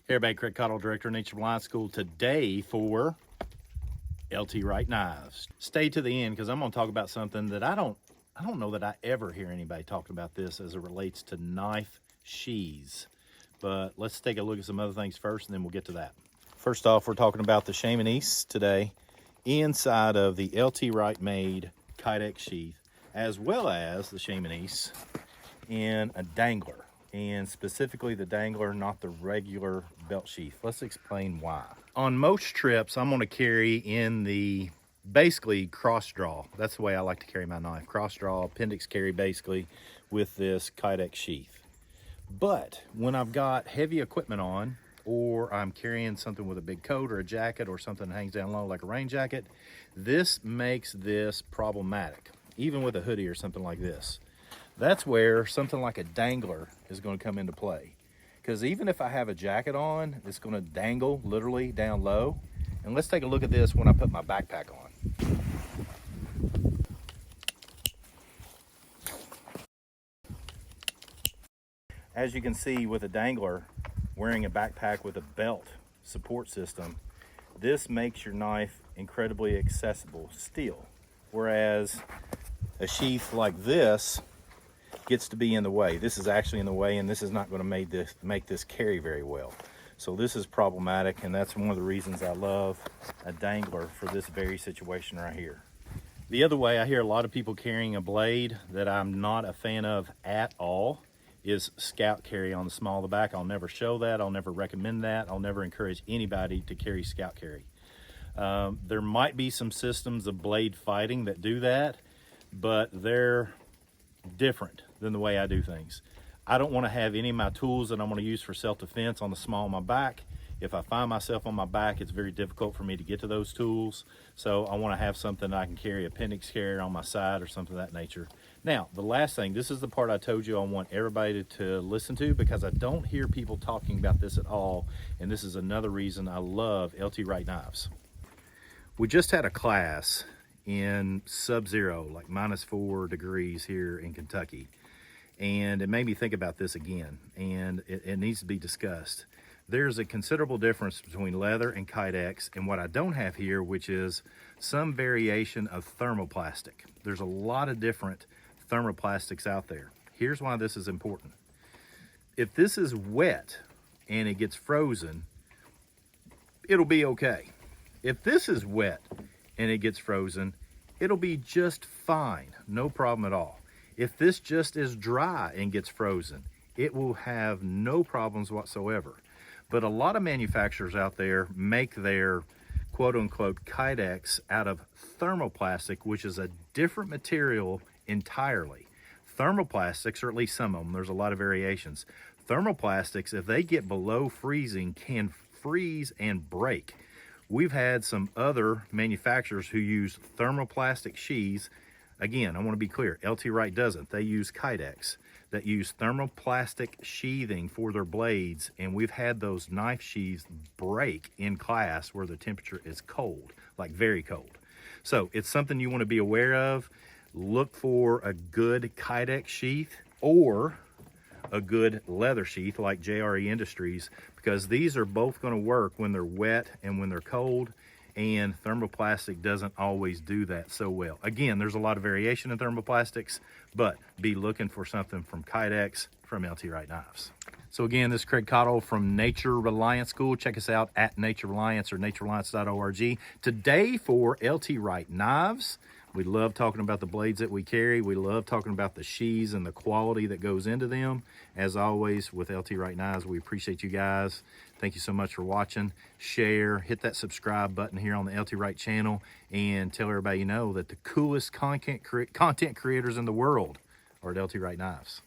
Hey everybody, Craig Caudill, Director of Nature Reliance School, today for LT Wright knives. Stay to the end because I'm going to talk about something that I don't know that I ever hear anybody talking about this as it relates to knife sheaths. But let's take a look at some other things first and then we'll get to that. First off, we're talking about the Sheath today inside of the LT Wright made Kydex sheath, as well as the Sheath in a dangler. And specifically the dangler, not the regular belt sheath. Let's explain why. On most trips, I'm gonna carry in the basically cross draw. That's the way I like to carry my knife. Cross draw, appendix carry basically with this Kydex sheath. But when I've got heavy equipment on, or I'm carrying something with a big coat or a jacket or something that hangs down low like a rain jacket, this makes this problematic, even with a hoodie or something like this. That's where something like a dangler is going to come into play. Because even if I have a jacket on, it's going to dangle literally down low. And let's take a look at this when I put my backpack on. As you can see with a dangler, wearing a backpack with a belt support system, this makes your knife incredibly accessible still. Whereas a sheath like this gets to be in the way. This is actually in the way, and this is not going to make this carry very well. So this is problematic, and that's one of the reasons I love a dangler for this very situation right here. The other way I hear a lot of people carrying a blade that I'm not a fan of at all is scout carry on the small of the back. I'll never show that. I'll never recommend that. I'll never encourage anybody to carry scout carry. There might be some systems of blade fighting that do that, but they're different than the way I do things. I don't want to have any of my tools that I'm going to use for self-defense on the small of my back. If I find myself on my back, it's very difficult for me to get to those tools. So I want to have something I can carry, appendix carry on my side or something of that nature. Now, the last thing, this is the part I told you I want everybody to listen to because I don't hear people talking about this at all. And this is another reason I love LT Wright knives. We just had a class in sub-zero, like -4 degrees here in Kentucky. And it made me think about this again, and it needs to be discussed. There's a considerable difference between leather and Kydex, and what I don't have here, which is some variation of thermoplastic. There's a lot of different thermoplastics out there. Here's why this is important. If this is wet and it gets frozen, it'll be okay. If this is wet and it gets frozen, it'll be just fine, no problem at all. If this just is dry and gets frozen, it will have no problems whatsoever. But a lot of manufacturers out there make their quote-unquote Kydex out of thermoplastic, which is a different material entirely. Thermoplastics, or at least some of them, there's a lot of variations. Thermoplastics, if they get below freezing, can freeze and break. We've had some other manufacturers who use thermoplastic sheaths. Again, I want to be clear, LT Wright doesn't. They use Kydex that use thermoplastic sheathing for their blades, and we've had those knife sheaths break in class where the temperature is cold, like very cold. So it's something you want to be aware of. Look for a good Kydex sheath or a good leather sheath like JRE Industries, because these are both going to work when they're wet and when they're cold, and thermoplastic doesn't always do that so well. Again, there's a lot of variation in thermoplastics, but be looking for something from Kydex from LT Wright Knives. So again, this is Craig Caudill from Nature Reliance School. Check us out at Nature Reliance or naturereliance.org. Today for LT Wright Knives. We love talking about the blades that we carry. We love talking about the sheaths and the quality that goes into them. As always, with LT Wright Knives, we appreciate you guys. Thank you so much for watching. Share, hit that subscribe button here on the LT Wright channel, and tell everybody you know that the coolest content creators in the world are at LT Wright Knives.